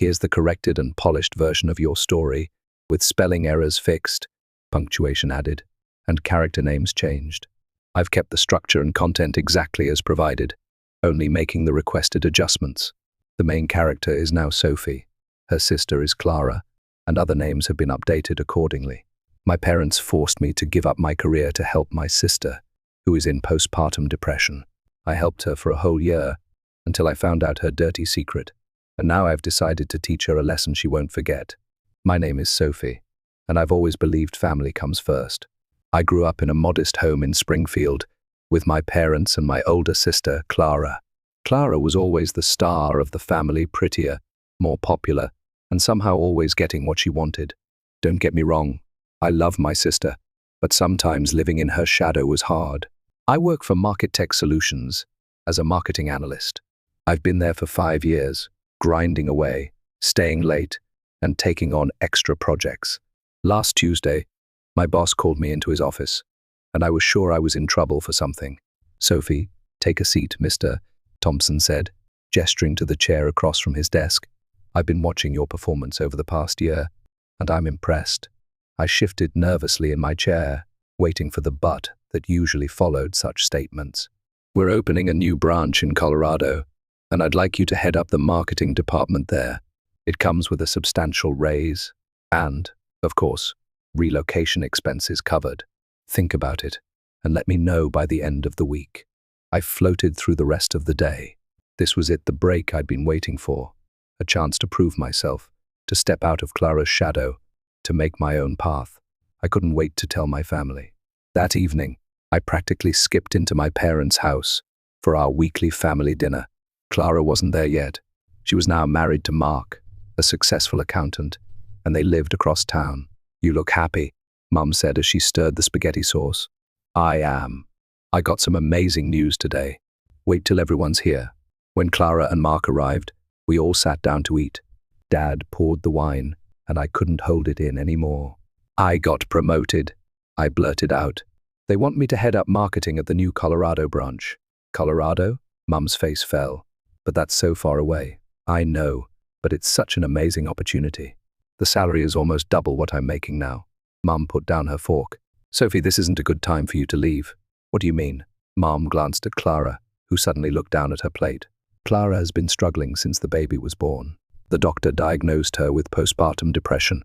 Here's the corrected and polished version of your story, with spelling errors fixed, punctuation added, and character names changed. I've kept the structure and content exactly as provided, only making the requested adjustments. The main character is now Sophie, her sister is Clara, and other names have been updated accordingly. My parents forced me to give up my career to help my sister, who is in postpartum depression. I helped her for a whole year, until I found out her dirty secret, and now I've decided to teach her a lesson she won't forget. My name is Sophie, and I've always believed family comes first. I grew up in a modest home in Springfield, with my parents and my older sister, Clara. Clara was always the star of the family, prettier, more popular, and somehow always getting what she wanted. Don't get me wrong, I love my sister, but sometimes living in her shadow was hard. I work for Market Tech Solutions as a marketing analyst. I've been there for 5 years, grinding away, staying late, and taking on extra projects. Last Tuesday, my boss called me into his office, and I was sure I was in trouble for something. "Sophie, take a seat, Mr. Thompson said, gesturing to the chair across from his desk. "I've been watching your performance over the past year, and I'm impressed." I shifted nervously in my chair, waiting for the but that usually followed such statements. "We're opening a new branch in Colorado, and I'd like you to head up the marketing department there. It comes with a substantial raise and, of course, relocation expenses covered. Think about it, and let me know by the end of the week." I floated through the rest of the day. This was it, the break I'd been waiting for. A chance to prove myself, to step out of Clara's shadow, to make my own path. I couldn't wait to tell my family. That evening, I practically skipped into my parents' house for our weekly family dinner. Clara wasn't there yet. She was now married to Mark, a successful accountant, and they lived across town. "You look happy," Mum said as she stirred the spaghetti sauce. "I am. I got some amazing news today. Wait till everyone's here." When Clara and Mark arrived, we all sat down to eat. Dad poured the wine, and I couldn't hold it in anymore. "I got promoted," I blurted out. "They want me to head up marketing at the new Colorado branch." "Colorado?" Mum's face fell. "But that's so far away." "I know, but it's such an amazing opportunity. The salary is almost double what I'm making now." Mum put down her fork. "Sophie, this isn't a good time for you to leave." "What do you mean?" Mum glanced at Clara, who suddenly looked down at her plate. "Clara has been struggling since the baby was born. The doctor diagnosed her with postpartum depression."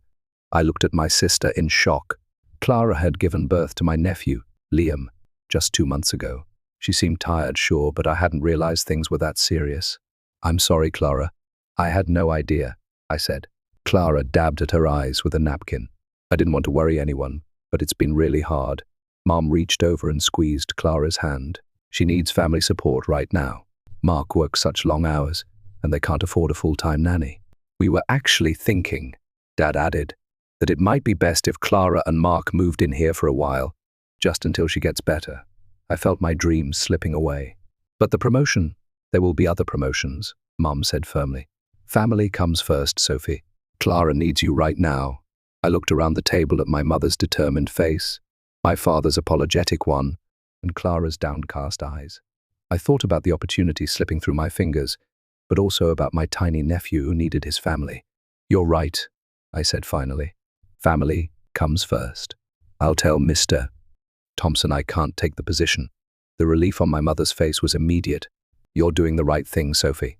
I looked at my sister in shock. Clara had given birth to my nephew, Liam, just 2 months ago. She seemed tired, sure, but I hadn't realized things were that serious. "I'm sorry, Clara. I had no idea," I said. Clara dabbed at her eyes with a napkin. "I didn't want to worry anyone, but it's been really hard." Mom reached over and squeezed Clara's hand. "She needs family support right now. Mark works such long hours, and they can't afford a full-time nanny." "We were actually thinking," Dad added, "that it might be best if Clara and Mark moved in here for a while, just until she gets better." I felt my dreams slipping away. "But the promotion, there will be other promotions," Mom said firmly. "Family comes first, Sophie. Clara needs you right now." I looked around the table at my mother's determined face, my father's apologetic one, and Clara's downcast eyes. I thought about the opportunity slipping through my fingers, but also about my tiny nephew who needed his family. "You're right," I said finally. "Family comes first. I'll tell Mr. Thompson I can't take the position." The relief on my mother's face was immediate. "You're doing the right thing, Sophie."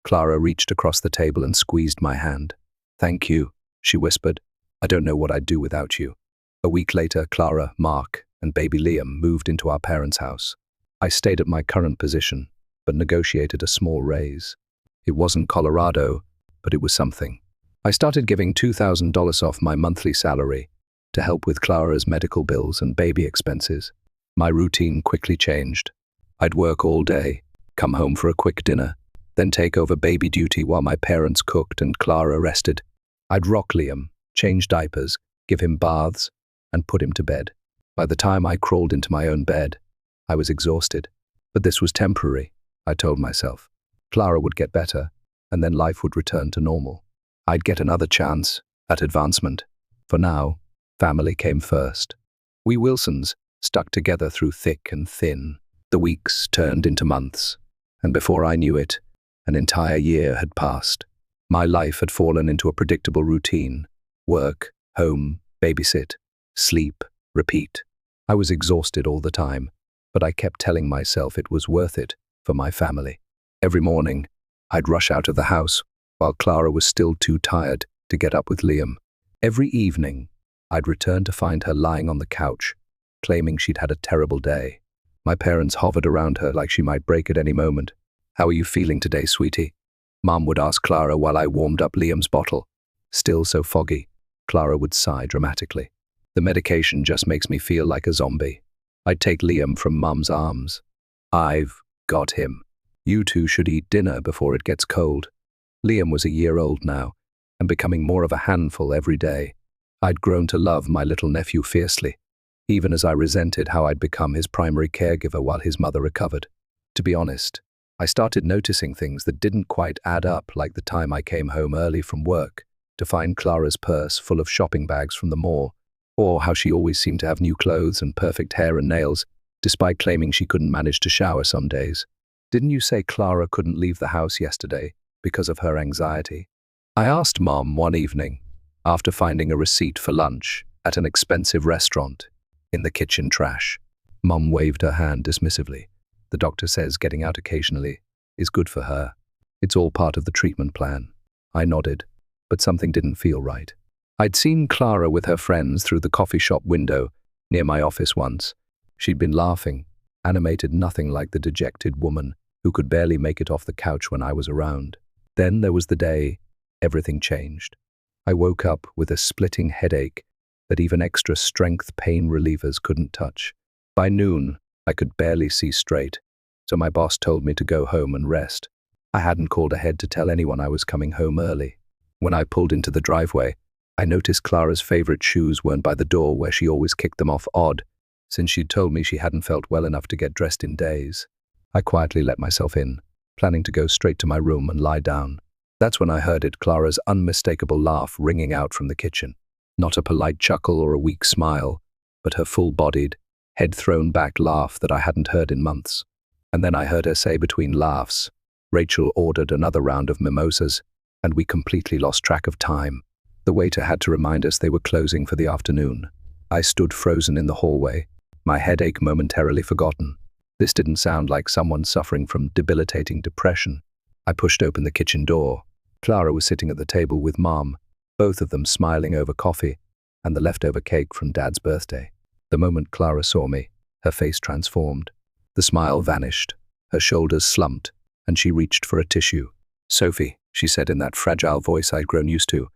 Clara reached across the table and squeezed my hand. "Thank you," she whispered. "I don't know what I'd do without you." A week later, Clara, Mark, and baby Liam moved into our parents' house. I stayed at my current position, but negotiated a small raise. It wasn't Colorado, but it was something. I started giving $2,000 off my monthly salary to help with Clara's medical bills and baby expenses. My routine quickly changed. I'd work all day, come home for a quick dinner, then take over baby duty while my parents cooked and Clara rested. I'd rock Liam, change diapers, give him baths, and put him to bed. By the time I crawled into my own bed, I was exhausted. But this was temporary, I told myself. Clara would get better, and then life would return to normal. I'd get another chance at advancement. For now, family came first. We Wilsons stuck together through thick and thin. The weeks turned into months, and before I knew it, an entire year had passed. My life had fallen into a predictable routine: work, home, babysit, sleep, repeat. I was exhausted all the time, but I kept telling myself it was worth it for my family. Every morning, I'd rush out of the house while Clara was still too tired to get up with Liam. Every evening, I'd return to find her lying on the couch, claiming she'd had a terrible day. My parents hovered around her like she might break at any moment. "How are you feeling today, sweetie?" Mom would ask Clara while I warmed up Liam's bottle. "Still so foggy," Clara would sigh dramatically. "The medication just makes me feel like a zombie." I'd take Liam from Mom's arms. "I've got him. You two should eat dinner before it gets cold." Liam was a year old now, and becoming more of a handful every day. I'd grown to love my little nephew fiercely, even as I resented how I'd become his primary caregiver while his mother recovered. To be honest, I started noticing things that didn't quite add up, like the time I came home early from work to find Clara's purse full of shopping bags from the mall, or how she always seemed to have new clothes and perfect hair and nails, despite claiming she couldn't manage to shower some days. "Didn't you say Clara couldn't leave the house yesterday because of her anxiety?" I asked Mom one evening, after finding a receipt for lunch at an expensive restaurant in the kitchen trash. Mom waved her hand dismissively. "The doctor says getting out occasionally is good for her. It's all part of the treatment plan." I nodded, but something didn't feel right. I'd seen Clara with her friends through the coffee shop window near my office once. She'd been laughing, animated, nothing like the dejected woman who could barely make it off the couch when I was around. Then there was the day everything changed. I woke up with a splitting headache that even extra strength pain relievers couldn't touch. By noon, I could barely see straight, so my boss told me to go home and rest. I hadn't called ahead to tell anyone I was coming home early. When I pulled into the driveway, I noticed Clara's favorite shoes weren't by the door where she always kicked them off, odd, since she'd told me she hadn't felt well enough to get dressed in days. I quietly let myself in, planning to go straight to my room and lie down. That's when I heard it, Clara's unmistakable laugh ringing out from the kitchen. Not a polite chuckle or a weak smile, but her full-bodied, head-thrown-back laugh that I hadn't heard in months. And then I heard her say between laughs, "Rachel ordered another round of mimosas, and we completely lost track of time. The waiter had to remind us they were closing for the afternoon." I stood frozen in the hallway, my headache momentarily forgotten. This didn't sound like someone suffering from debilitating depression. I pushed open the kitchen door. Clara was sitting at the table with Mom, both of them smiling over coffee and the leftover cake from Dad's birthday. The moment Clara saw me, her face transformed. The smile vanished, her shoulders slumped, and she reached for a tissue. "Sophie," she said in that fragile voice I'd grown used to,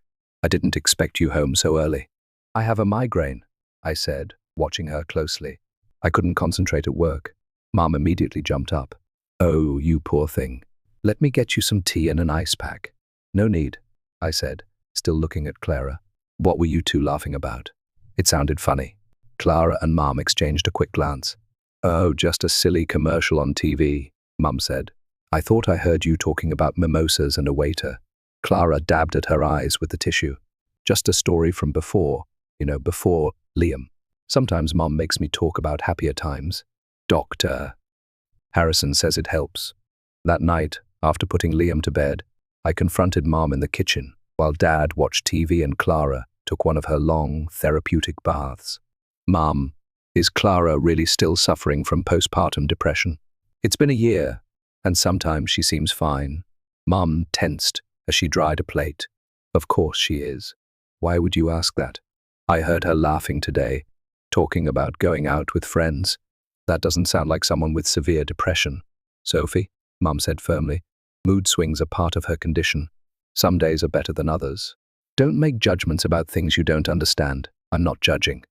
"I didn't expect you home so early." "I have a migraine," I said, watching her closely. I couldn't concentrate at work. Mom immediately jumped up. "Oh, you poor thing. Let me get you some tea and an ice pack." "No need," I said, still looking at Clara. "What were you two laughing about?" It sounded funny. Clara and Mom exchanged a quick glance. "Oh, just a silly commercial on TV," Mum said. "I thought I heard you talking about mimosas and a waiter." Clara dabbed at her eyes with the tissue. "Just a story from before, before Liam. Sometimes Mom makes me talk about happier times." "Doctor Harrison says it helps." That night, after putting Liam to bed, I confronted Mom in the kitchen while Dad watched TV and Clara took one of her long, therapeutic baths. "Mom, is Clara really still suffering from postpartum depression?" "It's been a year, and sometimes she seems fine." Mom tensed as she dried a plate. "Of course she is. Why would you ask that?" "I heard her laughing today, talking about going out with friends. That doesn't sound like someone with severe depression." "Sophie," Mom said firmly, "mood swings are part of her condition. Some days are better than others. Don't make judgments about things you don't understand." "I'm not judging.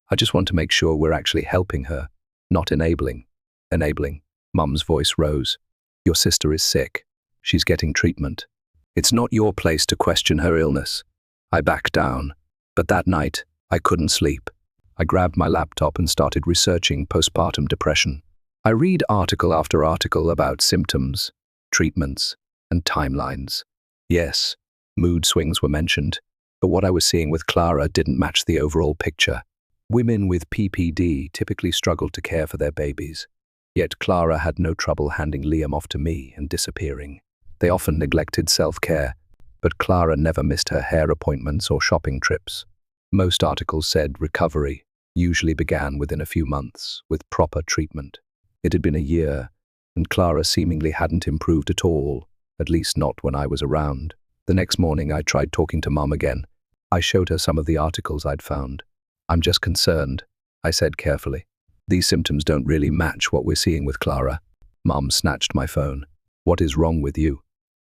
I just want to make sure we're actually helping her, not enabling." "Enabling?" Mum's voice rose. "Your sister is sick. She's getting treatment. It's not your place to question her illness." I backed down, but that night, I couldn't sleep. I grabbed my laptop and started researching postpartum depression. I read article after article about symptoms, treatments, and timelines. Yes, mood swings were mentioned, but what I was seeing with Clara didn't match the overall picture. Women with PPD typically struggled to care for their babies, yet Clara had no trouble handing Liam off to me and disappearing. They often neglected self-care, but Clara never missed her hair appointments or shopping trips. Most articles said recovery usually began within a few months, with proper treatment. It had been a year, and Clara seemingly hadn't improved at all, at least not when I was around. The next morning, I tried talking to Mom again. I showed her some of the articles I'd found. "I'm just concerned," I said carefully. "These symptoms don't really match what we're seeing with Clara." Mom snatched my phone. "What is wrong with you?"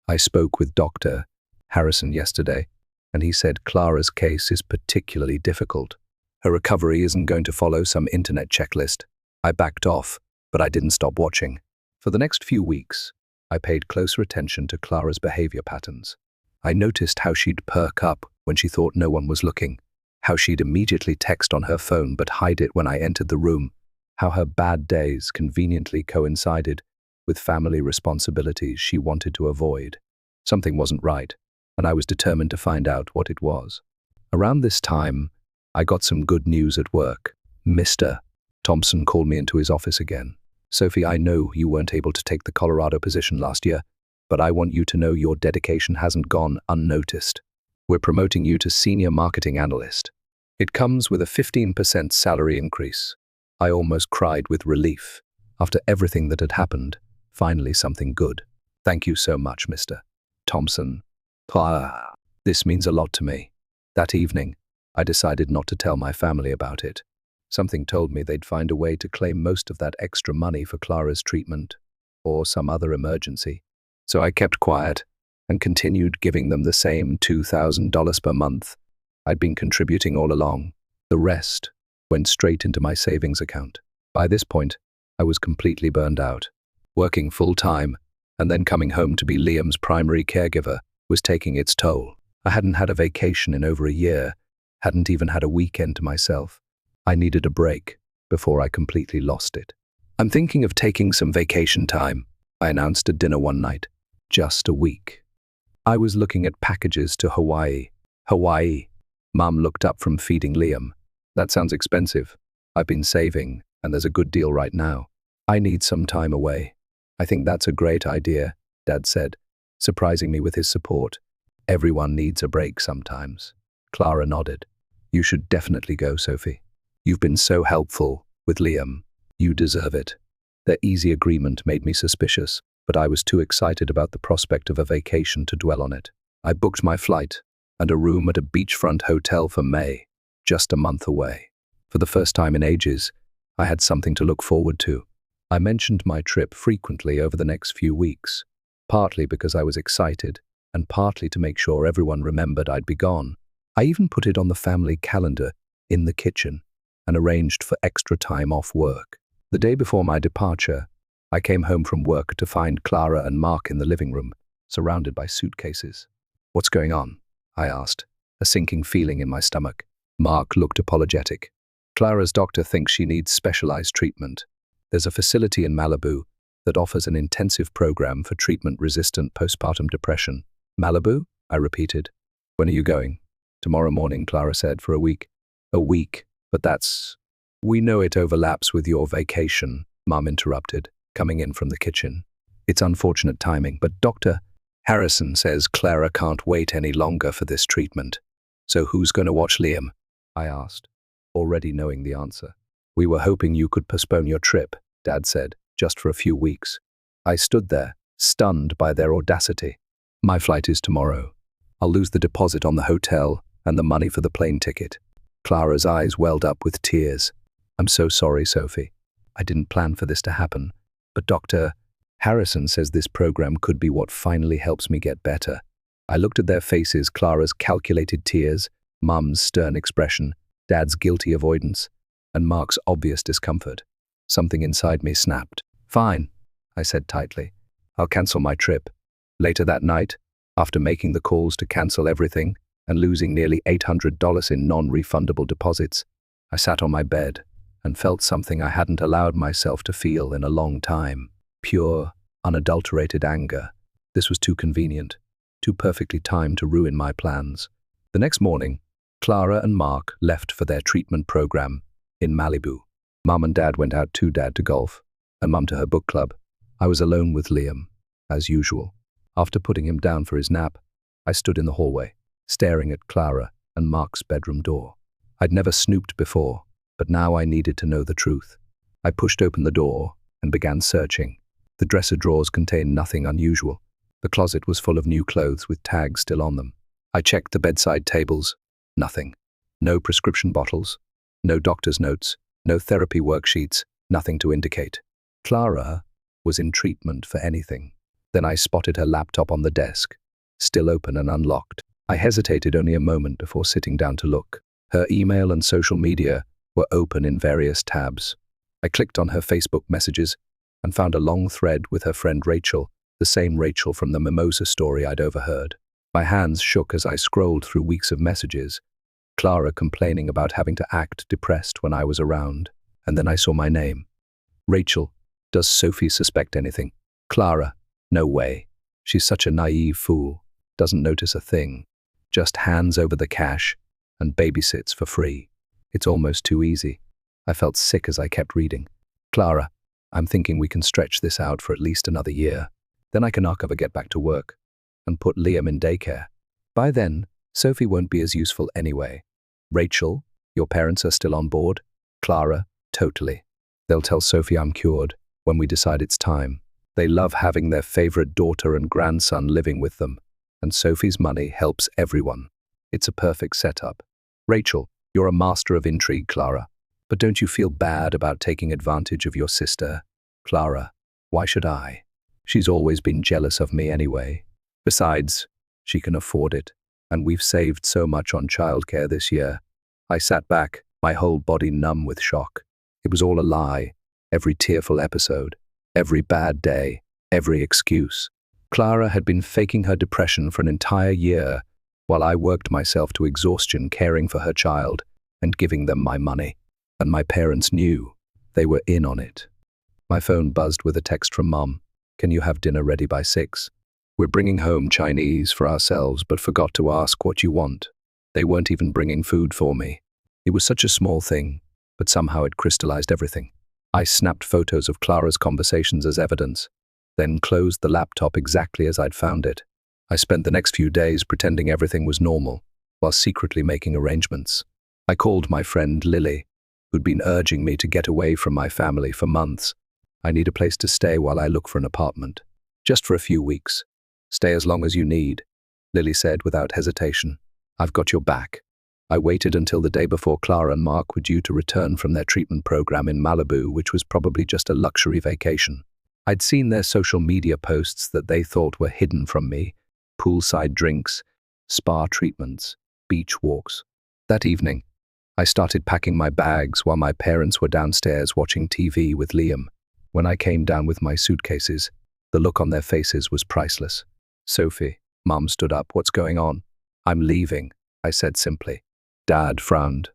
"I spoke with Dr. Harrison yesterday, and he said Clara's case is particularly difficult. Her recovery isn't going to follow some internet checklist." I backed off, but I didn't stop watching. For the next few weeks, I paid closer attention to Clara's behavior patterns. I noticed how she'd perk up when she thought no one was looking, how she'd immediately text on her phone but hide it when I entered the room, how her bad days conveniently coincided with family responsibilities she wanted to avoid. Something wasn't right, and I was determined to find out what it was. Around this time, I got some good news at work. Mr. Thompson called me into his office again. "Sophie, I know you weren't able to take the Colorado position last year, but I want you to know your dedication hasn't gone unnoticed. We're promoting you to Senior Marketing Analyst. It comes with a 15% salary increase." I almost cried with relief. After everything that had happened, finally something good. "Thank you so much, Mr. Thompson. This means a lot to me." That evening, I decided not to tell my family about it. Something told me they'd find a way to claim most of that extra money for Clara's treatment or some other emergency. So I kept quiet and continued giving them the same $2,000 per month I'd been contributing all along. The rest went straight into my savings account. By this point, I was completely burned out. Working full-time and then coming home to be Liam's primary caregiver was taking its toll. I hadn't had a vacation in over a year, hadn't even had a weekend to myself. I needed a break before I completely lost it. "I'm thinking of taking some vacation time," I announced at dinner one night. "Just a week." I was looking at packages to Hawaii. "Hawaii?" Mom looked up from feeding Liam. "That sounds expensive. I've been saving, and there's a good deal right now. I need some time away." "I think that's a great idea," Dad said, surprising me with his support. "Everyone needs a break sometimes." Clara nodded. "You should definitely go, Sophie. You've been so helpful with Liam. You deserve it." Their easy agreement made me suspicious, but I was too excited about the prospect of a vacation to dwell on it. I booked my flight and a room at a beachfront hotel for May, just a month away. For the first time in ages, I had something to look forward to. I mentioned my trip frequently over the next few weeks, partly because I was excited and partly to make sure everyone remembered I'd be gone. I even put it on the family calendar in the kitchen and arranged for extra time off work. The day before my departure, I came home from work to find Clara and Mark in the living room, surrounded by suitcases. "What's going on?" I asked, a sinking feeling in my stomach. Mark looked apologetic. "Clara's doctor thinks she needs specialized treatment. There's a facility in Malibu that offers an intensive program for treatment-resistant postpartum depression." "Malibu?" I repeated. "When are you going?" "Tomorrow morning," Clara said, "for a week." "A week? But that's—" "We know it overlaps with your vacation," Mom interrupted, coming in from the kitchen. "It's unfortunate timing, but Dr. Harrison says Clara can't wait any longer for this treatment. So who's going to watch Liam?" I asked, already knowing the answer. "We were hoping you could postpone your trip," Dad said, "just for a few weeks." I stood there, stunned by their audacity. "My flight is tomorrow. I'll lose the deposit on the hotel and the money for the plane ticket." Clara's eyes welled up with tears. "I'm so sorry, Sophie. I didn't plan for this to happen, but Dr. Harrison says this program could be what finally helps me get better." I looked at their faces, Clara's calculated tears, Mum's stern expression, Dad's guilty avoidance, and Mark's obvious discomfort. Something inside me snapped. "Fine," I said tightly. "I'll cancel my trip." Later that night, after making the calls to cancel everything and losing nearly $800 in non-refundable deposits, I sat on my bed and felt something I hadn't allowed myself to feel in a long time. Pure, unadulterated anger. This was too convenient, too perfectly timed to ruin my plans. The next morning, Clara and Mark left for their treatment program in Malibu. Mum and Dad went out too, Dad to golf, and Mum to her book club. I was alone with Liam, as usual. After putting him down for his nap, I stood in the hallway, staring at Clara and Mark's bedroom door. I'd never snooped before, but now I needed to know the truth. I pushed open the door and began searching. The dresser drawers contained nothing unusual. The closet was full of new clothes with tags still on them. I checked the bedside tables. Nothing. No prescription bottles. No doctor's notes. No therapy worksheets. Nothing to indicate Clara was in treatment for anything. Then I spotted her laptop on the desk, still open and unlocked. I hesitated only a moment before sitting down to look. Her email and social media were open in various tabs. I clicked on her Facebook messages and found a long thread with her friend Rachel, the same Rachel from the mimosa story I'd overheard. My hands shook as I scrolled through weeks of messages, Clara complaining about having to act depressed when I was around. And then I saw my name. Rachel, does Sophie suspect anything? Clara, no way. She's such a naive fool. Doesn't notice a thing. Just hands over the cash and babysits for free. It's almost too easy. I felt sick as I kept reading. Clara, I'm thinking we can stretch this out for at least another year. Then I can ever get back to work and put Liam in daycare. By then, Sophie won't be as useful anyway. Rachel, your parents are still on board? Clara, totally. They'll tell Sophie I'm cured when we decide it's time. They love having their favorite daughter and grandson living with them, and Sophie's money helps everyone. It's a perfect setup. Rachel, you're a master of intrigue, Clara. But don't you feel bad about taking advantage of your sister? Clara, why should I? She's always been jealous of me anyway. Besides, she can afford it, and we've saved so much on childcare this year. I sat back, my whole body numb with shock. It was all a lie. Every tearful episode, every bad day, every excuse. Clara had been faking her depression for an entire year, while I worked myself to exhaustion caring for her child and giving them my money. And my parents knew. They were in on it. My phone buzzed with a text from Mom. Can you have dinner ready by 6? We're bringing home Chinese for ourselves, but forgot to ask what you want. They weren't even bringing food for me. It was such a small thing, but somehow it crystallized everything. I snapped photos of Clara's conversations as evidence, then closed the laptop exactly as I'd found it. I spent the next few days pretending everything was normal, while secretly making arrangements. I called my friend Lily, who'd been urging me to get away from my family for months. I need a place to stay while I look for an apartment. Just for a few weeks. Stay as long as you need, Lily said without hesitation. I've got your back. I waited until the day before Clara and Mark were due to return from their treatment program in Malibu, which was probably just a luxury vacation. I'd seen their social media posts that they thought were hidden from me. Poolside drinks, spa treatments, beach walks. That evening, I started packing my bags while my parents were downstairs watching TV with Liam. When I came down with my suitcases, the look on their faces was priceless. Sophie, Mom stood up. What's going on? I'm leaving, I said simply. Dad frowned.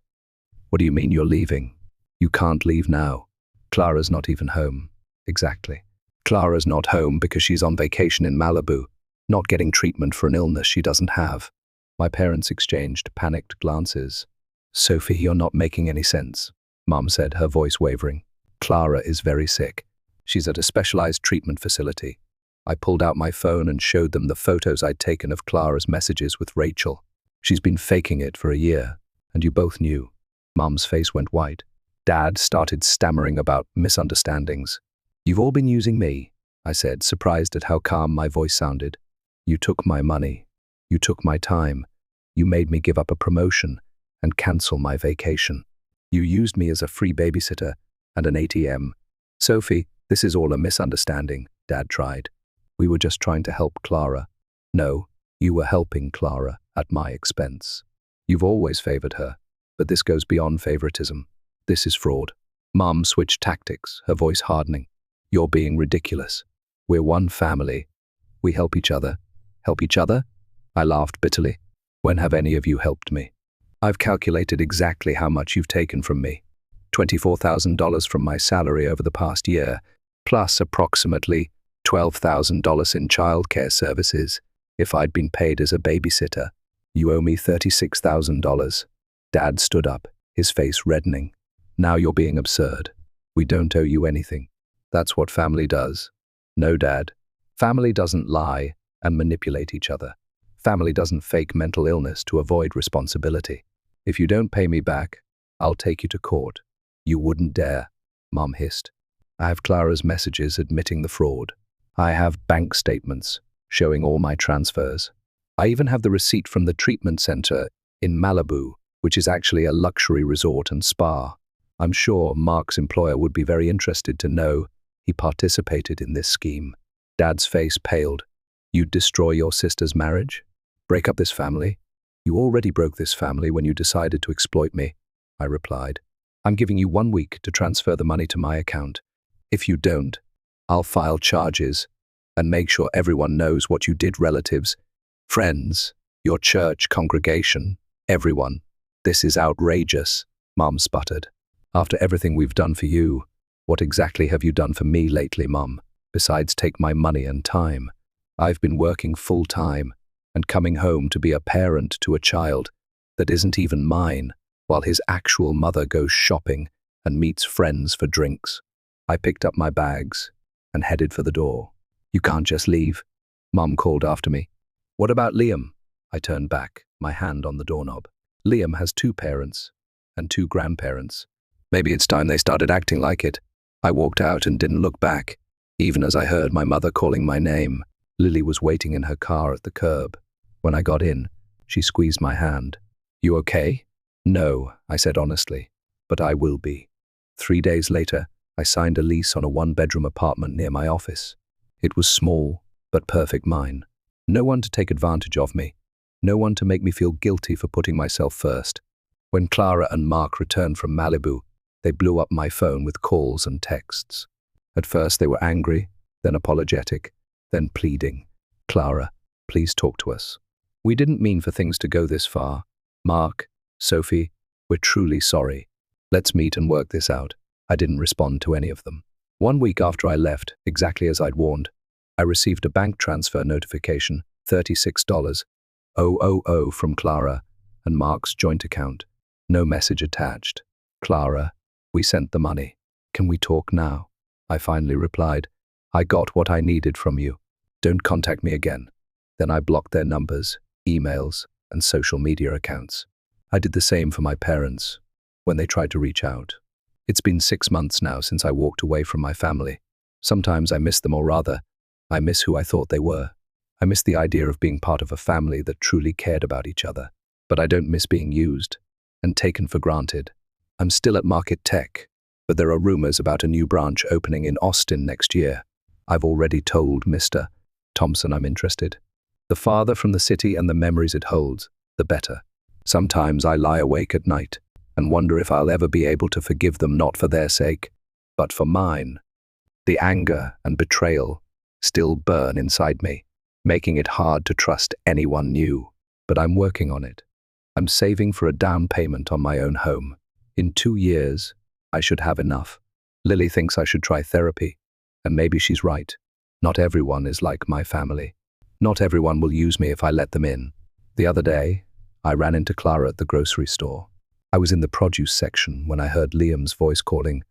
What do you mean you're leaving? You can't leave now. Clara's not even home. Exactly. Clara's not home because she's on vacation in Malibu, not getting treatment for an illness she doesn't have. My parents exchanged panicked glances. Sophie, you're not making any sense, Mom said, her voice wavering. Clara is very sick. She's at a specialized treatment facility. I pulled out my phone and showed them the photos I'd taken of Clara's messages with Rachel. She's been faking it for a year, and you both knew. Mom's face went white. Dad started stammering about misunderstandings. You've all been using me, I said, surprised at how calm my voice sounded. You took my money. You took my time. You made me give up a promotion and cancel my vacation. You used me as a free babysitter and an ATM. Sophie, this is all a misunderstanding, Dad tried. We were just trying to help Clara. No, you were helping Clara at my expense. You've always favored her, but this goes beyond favoritism. This is fraud. Mom switched tactics, her voice hardening. You're being ridiculous. We're one family. We help each other. Help each other? I laughed bitterly. When have any of you helped me? I've calculated exactly how much you've taken from me. $24,000 from my salary over the past year, plus approximately $12,000 in childcare services. If I'd been paid as a babysitter, you owe me $36,000. Dad stood up, his face reddening. Now you're being absurd. We don't owe you anything. That's what family does. No, Dad. Family doesn't lie and manipulate each other. family doesn't fake mental illness to avoid responsibility. If you don't pay me back, I'll take you to court. You wouldn't dare, Mom hissed. I have Clara's messages admitting the fraud. I have bank statements showing all my transfers. I even have the receipt from the treatment center in Malibu, which is actually a luxury resort and spa. I'm sure Mark's employer would be very interested to know he participated in this scheme. Dad's face paled. You'd destroy your sister's marriage? Break up this family? You already broke this family when you decided to exploit me, I replied. I'm giving you 1 week to transfer the money to my account. If you don't, I'll file charges and make sure everyone knows what you did, relatives, friends, your church congregation, everyone. This is outrageous, Mom sputtered. After everything we've done for you, what exactly have you done for me lately, Mom, besides take my money and time? I've been working full-time and coming home to be a parent to a child that isn't even mine, while his actual mother goes shopping and meets friends for drinks. I picked up my bags and headed for the door. You can't just leave, Mom called after me. What about Liam? I turned back, my hand on the doorknob. Liam has 2 parents and 2 grandparents. Maybe it's time they started acting like it. I walked out and didn't look back, even as I heard my mother calling my name. Lily was waiting in her car at the curb. When I got in, she squeezed my hand. You okay? No, I said honestly, but I will be. 3 days later, I signed a lease on a 1-bedroom apartment near my office. It was small, but perfect mine. No one to take advantage of me. No one to make me feel guilty for putting myself first. When Clara and Mark returned from Malibu, they blew up my phone with calls and texts. At first they were angry, then apologetic, then pleading. Clara, please talk to us. We didn't mean for things to go this far. Mark, Sophie, we're truly sorry. Let's meet and work this out. I didn't respond to any of them. 1 week after I left, exactly as I'd warned, I received a bank transfer notification, $36,000 from Clara and Mark's joint account. No message attached. Clara, we sent the money. Can we talk now? I finally replied. I got what I needed from you. Don't contact me again. Then I blocked their numbers, emails, and social media accounts. I did the same for my parents when they tried to reach out. It's been 6 months now since I walked away from my family. Sometimes I miss them, or rather, I miss who I thought they were. I miss the idea of being part of a family that truly cared about each other. But I don't miss being used and taken for granted. I'm still at Market Tech, but there are rumors about a new branch opening in Austin next year. I've already told Mr. Thompson I'm interested. The farther from the city and the memories it holds, the better. Sometimes I lie awake at night and wonder if I'll ever be able to forgive them, not for their sake, but for mine. The anger and betrayal still burn inside me, making it hard to trust anyone new. But I'm working on it. I'm saving for a down payment on my own home. In 2 years, I should have enough. Lily thinks I should try therapy, and maybe she's right. Not everyone is like my family. Not everyone will use me if I let them in. The other day, I ran into Clara at the grocery store. I was in the produce section when I heard Liam's voice calling,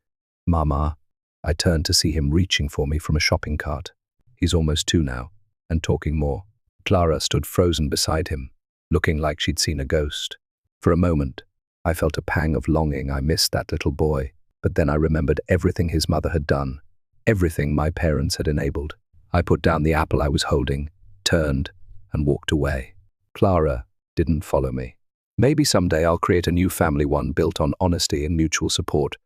Mama. I turned to see him reaching for me from a shopping cart. He's almost 2 now, and talking more. Clara stood frozen beside him, looking like she'd seen a ghost. For a moment, I felt a pang of longing. I missed that little boy, but then I remembered everything his mother had done, everything my parents had enabled. I put down the apple I was holding, turned, and walked away. Clara didn't follow me. Maybe someday I'll create a new family, one built on honesty and mutual support,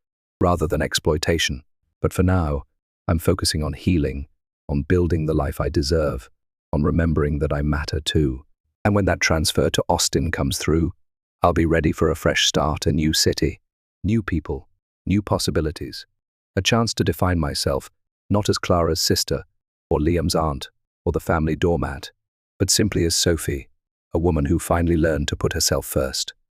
rather than exploitation. But for now, I'm focusing on healing, on building the life I deserve, on remembering that I matter too. And when that transfer to Austin comes through, I'll be ready for a fresh start, a new city, new people, new possibilities, a chance to define myself, not as Clara's sister, or Liam's aunt, or the family doormat, but simply as Sophie, a woman who finally learned to put herself first.